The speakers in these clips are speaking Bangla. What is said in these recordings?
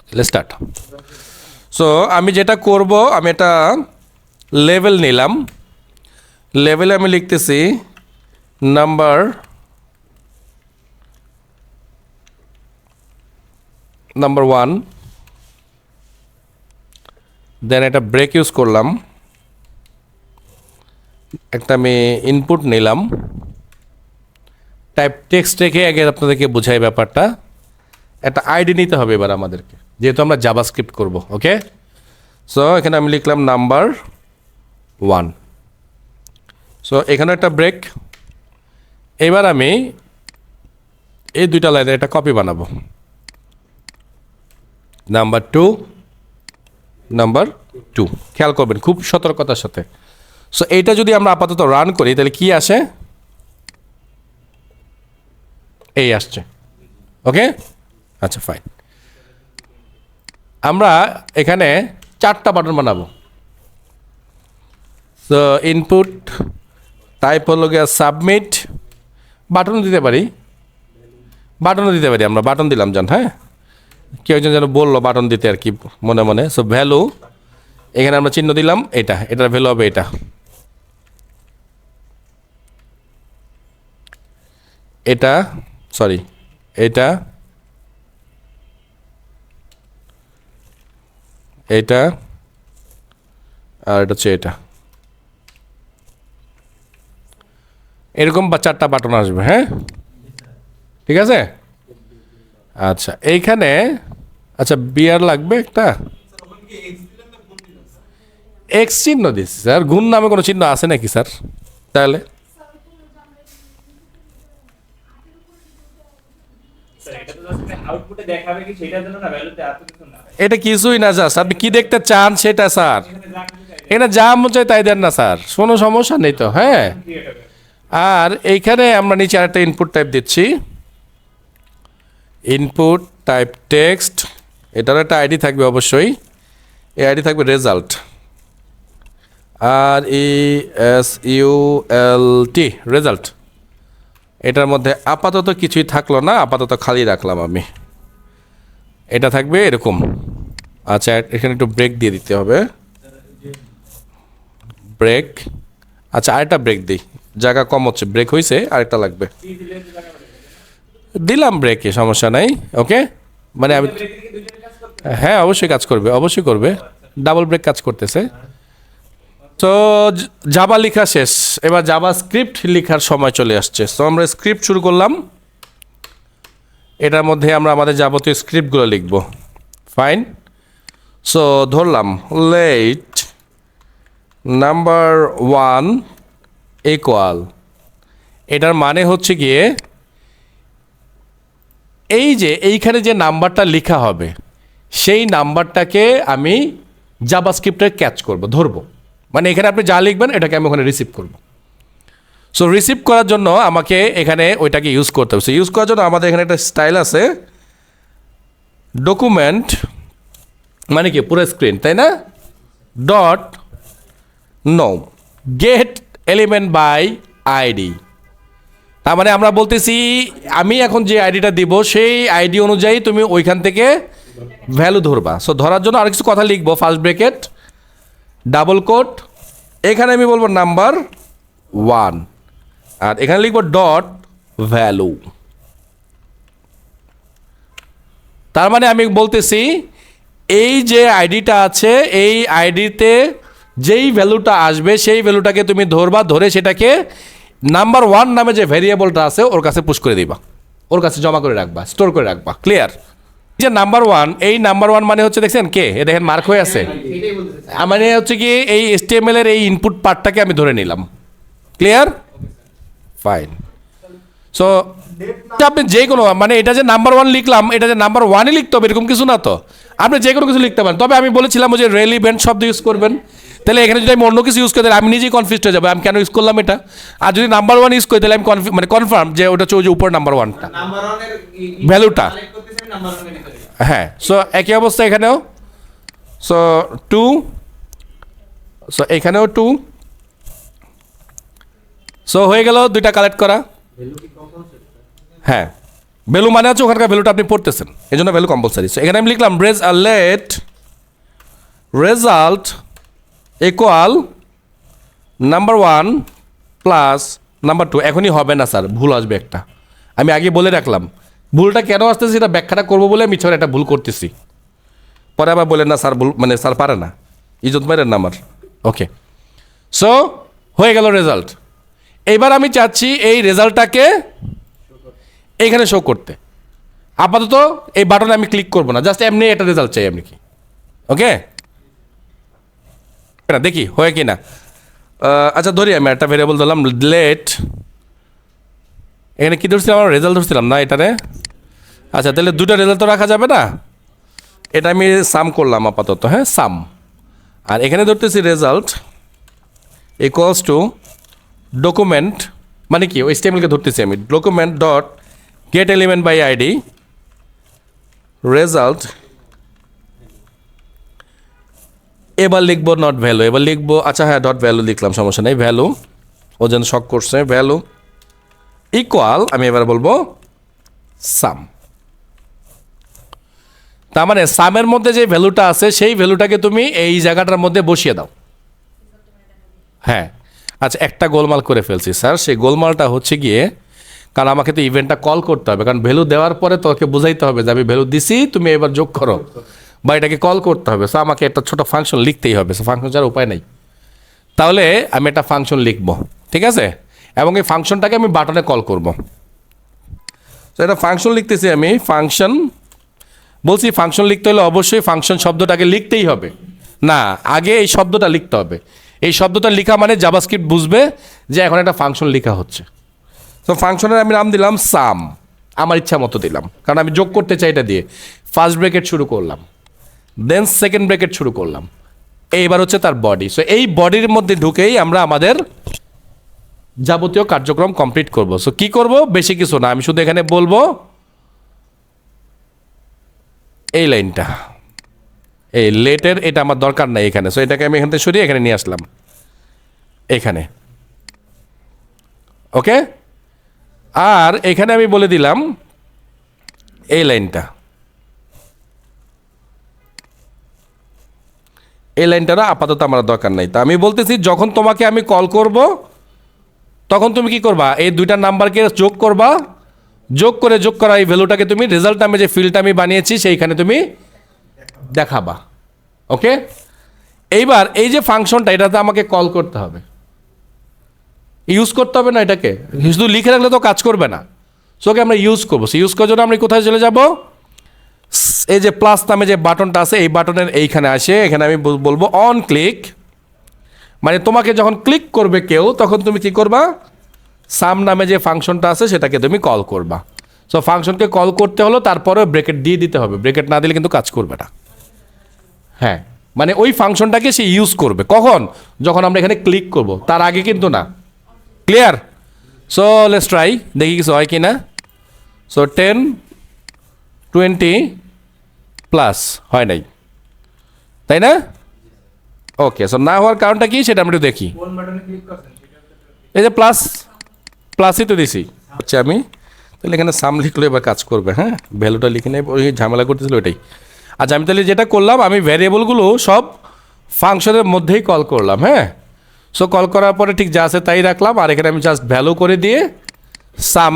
Let's start. সো আমি যেটা করব, আমি একটা লেভেল নিলাম। লেভেলে আমি লিখতেছি নাম্বার ওয়ান, দেন একটা ব্রেক ইউজ করলাম, একটা আমি ইনপুট নিলাম, টাইপ টেক্সট রেখে আগে আপনাদেরকে বোঝাই ব্যাপারটা। একটা আইডি নিতে হবে এবার আমাদেরকে, যেহেতু আমরা জাভাস্ক্রিপ্ট করব। ওকে, সো এখানে আমি লিখলাম নাম্বার ওয়ান। সো এখানে একটা ব্রেক। এবার আমি এই দুইটা লাইনের একটা কপি বানাবো, নাম্বার টু। খেয়াল করবেন খুব সতর্কতার সাথে। সো এইটা যদি আমরা আপাতত রান করি তাহলে কি আসে? এই আসছে। ওকে, আচ্ছা ফাইন। আমরা এখানে 4টা বাটন বানাবো। সো ইনপুট টাইপ হলো গিয়া সাবমিট, বাটনও দিতে পারি, আমরা বাটন দিলাম জান। হ্যাঁ, কেউ একজন যেন বললো বাটন দিতে আর কি মনে মনে। সো ভ্যালু, এখানে আমরা চিহ্ন দিলাম, এটার ভ্যালু হবে এটা সরি এটা আর এটা হচ্ছে এটা। এরকম 4টা বাটন আসবে। হ্যাঁ, ঠিক আছে। আচ্ছা এইখানে আচ্ছা বিয়ার লাগবে একটা, এক্স চিহ্ন দিচ্ছি স্যার। গুণ নামে কোনো চিহ্ন আছে নাকি স্যার? তাহলে এটা কিছুই না স্যার, আপনি কি দেখতে চান সেটা স্যার। এখানে যা মন চায় তাই দেন না স্যার, কোনো সমস্যা নেই তো। হ্যাঁ, আর এইখানে আমরা নিচে আরেকটা ইনপুট টাইপ দিচ্ছি, ইনপুট টাইপ টেক্সট। এটার একটা আইডি থাকবে অবশ্যই, এই আইডি থাকবে রেজাল্ট, RESULT, রেজাল্ট। এটার মধ্যে আপাতত কিছুই থাকলো না, আপাতত খালি রাখলাম আমি। এটা থাকবে এরকম। আচ্ছা এখানে একটু ব্রেক দিয়ে দিতে হবে, ব্রেক। আচ্ছা আরেকটা ব্রেক দিই, জায়গা কম হচ্ছে, ব্রেক হয়েছে, আরেকটা লাগবে। দিলাম ব্রেকে, সমস্যা নাই। ওকে, মানে আমি হ্যাঁ অবশ্যই কাজ করবে, অবশ্যই করবে। ডাবল ব্রেক কাজ করতেছে। তো জাভা লেখা শেষ, এবার জাভাস্ক্রিপ্ট লেখার সময় চলে আসছে। তো আমরা স্ক্রিপ্ট শুরু করলাম। এটার মধ্যে আমরা আমাদের যাবতীয় স্ক্রিপ্টগুলো লিখব। ফাইন। সো ধরলাম লেট নাম্বার ওয়ান ইকুয়াল, এটার মানে হচ্ছে গিয়ে এই যে এইখানে যে নাম্বারটা লেখা হবে সেই নাম্বারটাকে আমি জাভাস্ক্রিপ্টে ক্যাচ করব, ধরবো। মানে এখানে আপনি যা লিখবেন এটাকে আমি ওখানে রিসিভ করব। সো রিসিভ করার জন্য আমাকে এখানে ওইটাকে ইউজ করতে হবে। ইউজ করার জন্য আমাদের এখানে একটা স্টাইল আছে, ডকুমেন্ট মানে কি পুরো স্ক্রিন, তাই না? Dot no get element by ID. তার মানে আমরা বলতেছি আমি এখন যে আইডিটা দিব সেই আইডি অনুযায়ী তুমি ওইখান থেকে ভ্যালু ধরবা। সো ধরার জন্য আর কিছু কথা লিখবো, ফার্স্ট ব্রেকেট, ডাবল কোট, এখানে আমি বলবো নাম্বার ওয়ান, আর এখানে লিখবো ডট ভ্যালু। তার মানে আমি বলতেছি এই যে আইডিটা আছে এই আইডিতে যেই ভ্যালুটা আসবে সেই ভ্যালুটাকে তুমি ধরবা, ধরে সেটাকে নাম্বার ওয়ান নামে যে ভ্যারিয়েবলটা আছে ওর কাছে পুশ করে দিবা, ওর কাছে জমা করে রাখবা, স্টোর করে রাখবা। ক্লিয়ার? যে নাম্বার ওয়ান, এই নাম্বার ওয়ান মানে হচ্ছে দেখছেন কে, এ দেখেন মার্ক হয়ে আছে, মানে হচ্ছে কি এই HTML এর এই ইনপুট পার্টটাকে আমি ধরে নিলাম। ক্লিয়ার? ফাইন। সো আপনি যে কোনো মানে এটা যে নাম্বার ওয়ান লিখলাম, এটা যে নাম্বার ওয়ানই লিখতে হবে এরকম কিছু না তো, আপনি যে কোনো কিছু লিখতে পারেন। তবে আমি বলেছিলাম যে রেলিভেন্ট শব্দ ইউজ করবেন। তাহলে এখানে যদি আমি অন্য কিছু ইউজ করি তাহলে আমি নিজেই কনফিউজ হয়ে যাবো আমি কেন ইউজ করলাম এটা। আর যদি নাম্বার ওয়ান ইউজ করি তাহলে আমি মানে কনফার্ম যে ওটা হচ্ছে ওই যে উপর নাম্বার ওয়ানটা ভ্যালুটা। হ্যাঁ, সো একই অবস্থা এখানেও। সো টু, সো এখানেও টু। সো হয়ে গেল দুইটা কালেক্ট করা। হ্যাঁ, ভ্যালু মানে হচ্ছে ওখানকার ভ্যালুটা আপনি পড়তেছেন, এই জন্য ভ্যালু কম্পালসারি। সো এখানে আমি লিখলাম let result equal number 1 plus number 2। এখনই হবে না স্যার, ভুল আসবে একটা। আমি আগে বলে রাখলাম ভুলটা কেন আসতেছে সেটা ব্যাখ্যাটা করবো বলে আমি একটা ভুল করতেছি, পরে আবার বলেন না স্যার ভুল, মানে স্যার পারে না, ইজত মারেন না আমার। ওকে, সো হয়ে গেল রেজাল্ট। এইবার আমি চাচ্ছি এই রেজাল্টটাকে এইখানে শো করতে। আপাতত এই বাটনে আমি ক্লিক করবো না, জাস্ট এমনি একটা রেজাল্ট চাই আমি কি। ওকে, দেখি হয় কি না। আচ্ছা ধরি আমি একটা ভেরিয়েবল ধরলাম লেট, এখানে কী ধরছিলাম আমরা, রেজাল্ট ধরছিলাম না এটারে। আচ্ছা তাহলে দুটো রেজাল্ট তো রাখা যাবে না, এটা আমি সাম করলাম আপাতত, হ্যাঁ সাম। আর এখানে ধরতেছি রেজাল্ট ইকুয়ালস টু ডকুমেন্ট, মানে কি ওই স্টেটমেন্টকে ধরতেছি আমি, document dot get element by ID result. এবার লিখবো নট ভ্যালু, এবার লিখবো, আচ্ছা হ্যাঁ ডট ভ্যালু লিখলাম, সমস্যা নেই, ভ্যালু ও যেন শক করছে, ভ্যালু ইকুয়াল আমি এবার বলবো সাম। তার মানে সামের মধ্যে যে ভ্যালুটা আছে সেই ভ্যালুটাকে তুমি এই জায়গাটার মধ্যে বসিয়ে দাও। হ্যাঁ, আচ্ছা একটা গোলমাল করে ফেলছি স্যার, সেই গোলমালটা হচ্ছে গিয়ে, কারণ আমাকে তো ইভেন্টটা কল করতে হবে, কারণ ভ্যালু দেওয়ার পরে তোকে বুঝাইতে হবে যে আমি ভ্যালু দিছি, তুমি এবার যোগ করো, বা এটাকে কল করতে হবে। সো আমাকে একটা ছোটো ফাংশন লিখতেই হবে, সো ফাংশন ছাড়া উপায় নেই। তাহলে আমি একটা ফাংশন লিখবো, ঠিক আছে, এবং এই ফাংশনটাকে আমি বাটনে কল করব। তো এটা ফাংশন লিখতেছি আমি, ফাংশন বলছি, ফাংশন লিখতে হলে অবশ্যই ফাংশন শব্দটাকে লিখতেই হবে, না আগে এই শব্দটা লিখতে হবে। এই শব্দটা লেখা মানে জাভাস্ক্রিপ্ট বুঝবে যে এখন একটা ফাংশন লেখা হচ্ছে। তো ফাংশনের আমি নাম দিলাম সাম, আমার ইচ্ছা মতো দিলাম, কারণ আমি যোগ করতে চাই এটা দিয়ে। ফার্স্ট ব্র্যাকেট শুরু করলাম, দেন সেকেন্ড ব্র্যাকেট শুরু করলাম, এইবার হচ্ছে তার বডি। সো এই বডির মধ্যে ঢুকেই আমরা আমাদের যাবতীয় কার্যক্রম কমপ্লিট করব। সো কি করব, বেশি কিছু না, আমি শুধু এখানে বলবো এই লাইনটা, এই লেটের এটা আমার দরকার নাই এখানে। সো এটাকে আমি এখান থেকে সরিয়ে এখানে নিয়ে আসলাম, এখানে। ওকে, আর এখানে আমি বলে দিলাম এই লাইনটা, এই লাইনটারও আপাতত আমার দরকার নাই। তা আমি বলতেছি যখন তোমাকে আমি কল করব তখন তুমি কি করবা, এই দুইটা নাম্বারকে যোগ করবা, যোগ করা এই ভ্যালুটাকে তুমি রেজাল্ট নামে যে ফিল্ডটা আমি বানিয়েছি সেইখানে তুমি দেখাবা। ওকে, এইবার এই যে ফাংশনটা এটাতে আমাকে কল করতে হবে, ইউজ করতে হবে না, এটাকে শুধু লিখে রাখলে তো কাজ করবে না। সো ওকে আমরা ইউজ করবো। সো ইউজ করার জন্য আমরা কোথায় চলে যাব, এই যে প্লাস নামে যে বাটনটা আছে এই বাটনের এইখানে আসে, এখানে আমি বলবো অন ক্লিক, মানে তোমাকে যখন ক্লিক করবে কেউ তখন তুমি কি করবা, সাম নামে যে ফাংশনটা আছে সেটাকে তুমি কল করবা। সো ফাংশনকে কল করতে হলো তারপরে ব্রেকেট দিয়ে দিতে হবে, ব্রেকেট না দিলে কিন্তু কাজ করবে না। হ্যাঁ, মানে ওই ফাংশনটাকে সে ইউজ করবে কখন, যখন আমরা এখানে ক্লিক করব, তার আগে কিন্তু না। ক্লিয়ার? সো লেটস ট্রাই, দেখি কিছু হয় কি না। সো 10 20 প্লাস হয় নাই, তাই না? ওকে, সো না হওয়ার কারণটা কি সেটা আমরা একটু দেখি। এই যে প্লাস, প্লাসই তো দিছি হচ্ছে আমি, তাহলে এখানে সাম লিখলে এবার কাজ করবে। হ্যাঁ, ভ্যালুটা লিখে নেই, ওই ঝামেলা করতেছিল ওইটাই। আচ্ছা আমি তাহলে যেটা করলাম, আমি ভ্যারিয়েবলগুলো সব ফাংশনের মধ্যেই কল করলাম। হ্যাঁ, সো কল করার পরে ঠিক যা আছে তাই রাখলাম, আর এখানে আমি জাস্ট ভ্যালু করে দিয়ে সাম,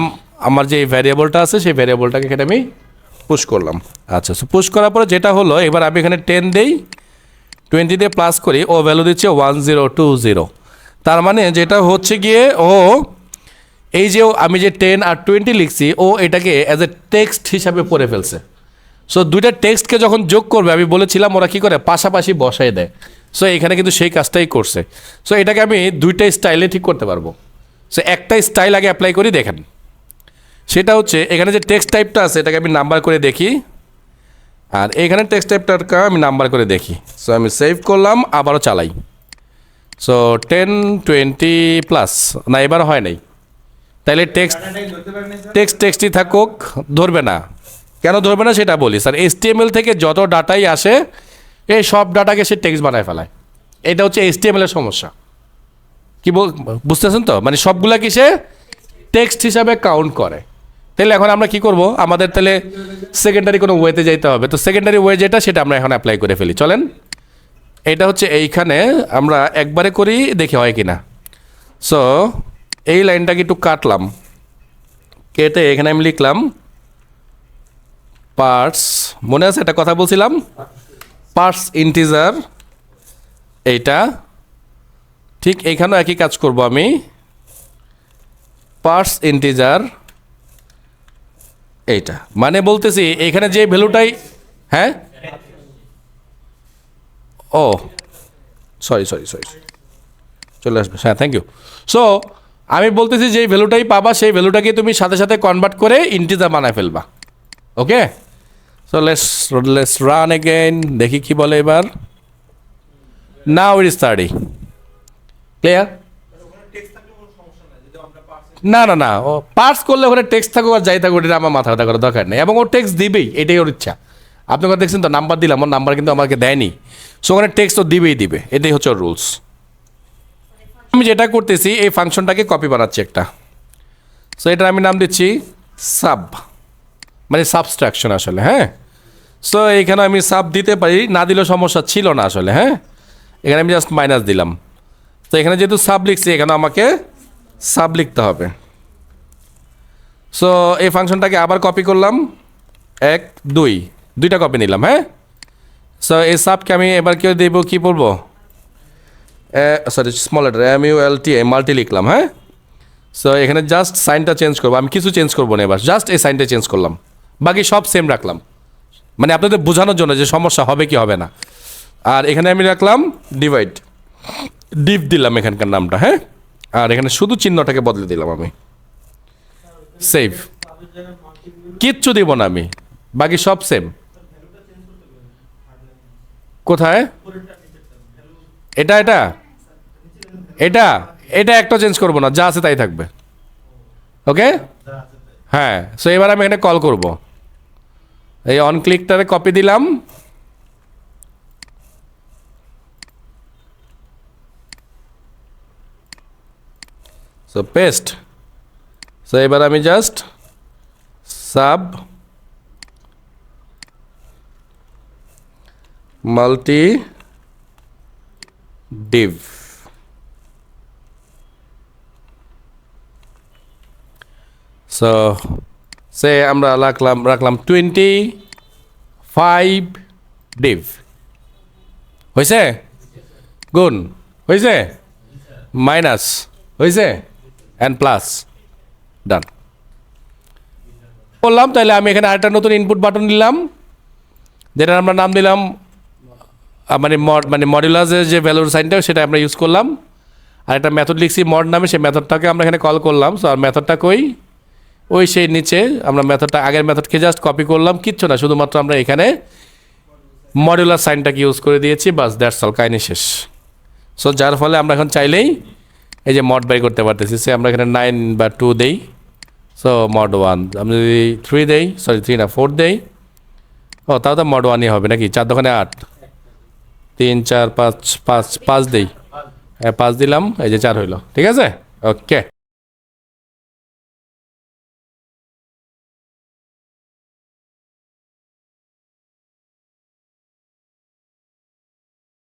আমার যে ভ্যারিয়েবলটা আছে সেই ভ্যারিয়েবলটাকে এখানে আমি পুশ করলাম। আচ্ছা, সো পুশ করার পরে যেটা হলো, এবার আমি এখানে 10 দেই, 20 দিয়ে প্লাস করি, ও ভ্যালু দিচ্ছে 1020। তার মানে যেটা হচ্ছে গিয়ে ও এই যে আমি যে 10 আর 20 লিখছি, ও এটাকে অ্যাজ এ টেক্সট হিসাবে পড়ে ফেলছে। সো দুইটা টেক্সটকে যখন যোগ করবে, আমি বলেছিলাম ওরা কী করে পাশাপাশি বসায় দেয়। সো এখানে কিন্তু সেই কাজটাই করছে। সো এটাকে আমি দুইটা স্টাইলে ঠিক করতে পারবো। সো একটা স্টাইল আগে অ্যাপ্লাই করি, দেখেন। সেটা হচ্ছে এখানে যে টেক্সট টাইপটা আছে এটাকে আমি নাম্বার করে দেখি, আর এখানে টেক্সট টাইপটাকে আমি নাম্বার করে দেখি। সো আমি সেভ করলাম, আবারও চালাই। সো 10 20 প্লাস, না এবার হয় নাই, তাইলে টেক্সটই থাকুক, ধরবে না। কেন ধরবে না সেটা বলি স্যার। HTML থেকে যত ডাটাই আসে এই সব ডাটাকে সে টেক্সট বানায় ফেলায়, এটা হচ্ছে HTML এর সমস্যা। কি বুঝতেছেন তো, মানে সবগুলা কি সে টেক্সট হিসাবে কাউন্ট করে। তাহলে এখন আমরা কি করব, আমাদের তাহলে সেকেন্ডারি কোনো ওয়েতে যাইতে হবে। তো সেকেন্ডারি ওয়ে যেটা সেটা আমরা এখন অ্যাপ্লাই করে ফেলি, চলেন। এটা হচ্ছে এইখানে আমরা একবারে করি, দেখি হয় কি না। সো এই লাইনটাকে একটু কাটলাম, কেটে এখানে আমি লিখলাম পার্টস, মনে আছে একটা কথা বলছিলাম, পার্টস ইন্টিজার, এইটা ঠিক এইখানেও একই কাজ করব আমি, পার্টস ইন্টিজার এইটা, মানে বলতেছি এখানে যে ভ্যালুটাই, হ্যাঁ ও সরি চলে আসবে, হ্যাঁ থ্যাংক ইউ। সো আমি বলতেছি যে ভ্যালুটাই পাবা সেই ভ্যালুটাকে তুমি সাথে সাথে কনভার্ট করে ইন্টিজার বানায় ফেলবা, ওকে। সো লেটস রান এগেইন, দেখি কি বলে এবার। নাও ইট ইজ 30, ক্লিয়ার? না ও পার্স করলে ওখানে টেক্সট থাকুক আর যাই থাকুক, এটা আমার মাথা ব্যথা করার দরকার নেই, এবং ও টেক্সট দিবেই, এটাই ওর ইচ্ছা। আপনি কথা দেখছেন তো, নাম্বার দিলাম, ওর নাম্বার কিন্তু আমাকে দেয়নি, সো ওখানে টেক্সট ও দিবে, এটাই হচ্ছে ওর রুলস। আমি যেটা করতেছি এই ফাংশনটাকে কপি বানাচ্ছি একটা, সো এটার আমি নাম দিচ্ছি সাব, মানে সাবস্ট্রাকশন আসলে, হ্যাঁ। সো এইখানে আমি সাব দিতে পারি, না দিলেও সমস্যা ছিল না আসলে, হ্যাঁ। এখানে আমি জাস্ট মাইনাস দিলাম। তো এখানে যেহেতু সাব লিখছি, এখানে আমাকে সাব লিখতে হবে। সো এই ফাংশনটাকে আবার কপি করলাম, 1 2 দুইটা কপি নিলাম, হ্যাঁ। সো এই সাবকে আমি এবার কেউ দেব, কী পড়বো, sorry small letter MULT, multi লিখলাম, হ্যাঁ। সো এখানে জাস্ট সাইনটা চেঞ্জ করবো, আমি কিছু চেঞ্জ করবো না এবার, জাস্ট এই সাইনটা চেঞ্জ করলাম, বাকি সব সেম রাখলাম, মানে আপনাদের বোঝানোর জন্য যে সমস্যা হবে কি হবে না। আর এখানে আমি রাখলাম ডিভাইড, ডিভ দিলাম এখানকার নামটা, হ্যাঁ। আর এখানে শুধু চিহ্নটাকে বদলে দিলাম আমি, সেভ, কিচ্ছু দিব না আমি, বাকি সব সেম। কোথায় এটা এটা এটা এটা একটা চেঞ্জ করবো না, যা আছে তাই থাকবে, ওকে। হ্যাঁ, সো এবার আমি এখানে কল করব, এই অন ক্লিকটারে কপি দিলাম, সো পেস্ট। সো এবার আমি just sub multi div, so সে আমরা রাখলাম 25 ডিভ, হয়েছে, গুণ হয়েছে, মাইনাস হয়েছে, অ্যান্ড প্লাস, ডান করলাম। তাহলে আমি এখানে আরেকটা নতুন ইনপুট বাটন নিলাম, যেটা আমরা নাম দিলাম মানে মডুলাসের যে ভ্যালুর সাইনটা সেটা আমরা ইউজ করলাম। আর একটা মেথড লিখছি মড নামে, সেই মেথডটাকে আমরা এখানে কল করলাম। সো আর মেথডটা কই, ওই সেই নিচে আমরা মেথডটা, আগের মেথডকে জাস্ট কপি করলাম, কিচ্ছু না, শুধুমাত্র আমরা এখানে মডুলার সাইনটাকে ইউজ করে দিয়েছি, বাস দ্যাটস অল, কাহিনী শেষ। সো যার ফলে আমরা এখন চাইলেই এই যে মড বাই করতে পারতেছি। সে আমরা এখানে 9 বা 2 দেই, সো মড 1, আমি যদি 3 দেই, সরি 3 না 4 দেই, ও তাও তো মড 1ই হবে নাকি, 4 দোকানে 8, 3 4 5 5 5 দেই, হ্যাঁ 5 দিলাম, এই যে 4 হইলো, ঠিক আছে, ওকে।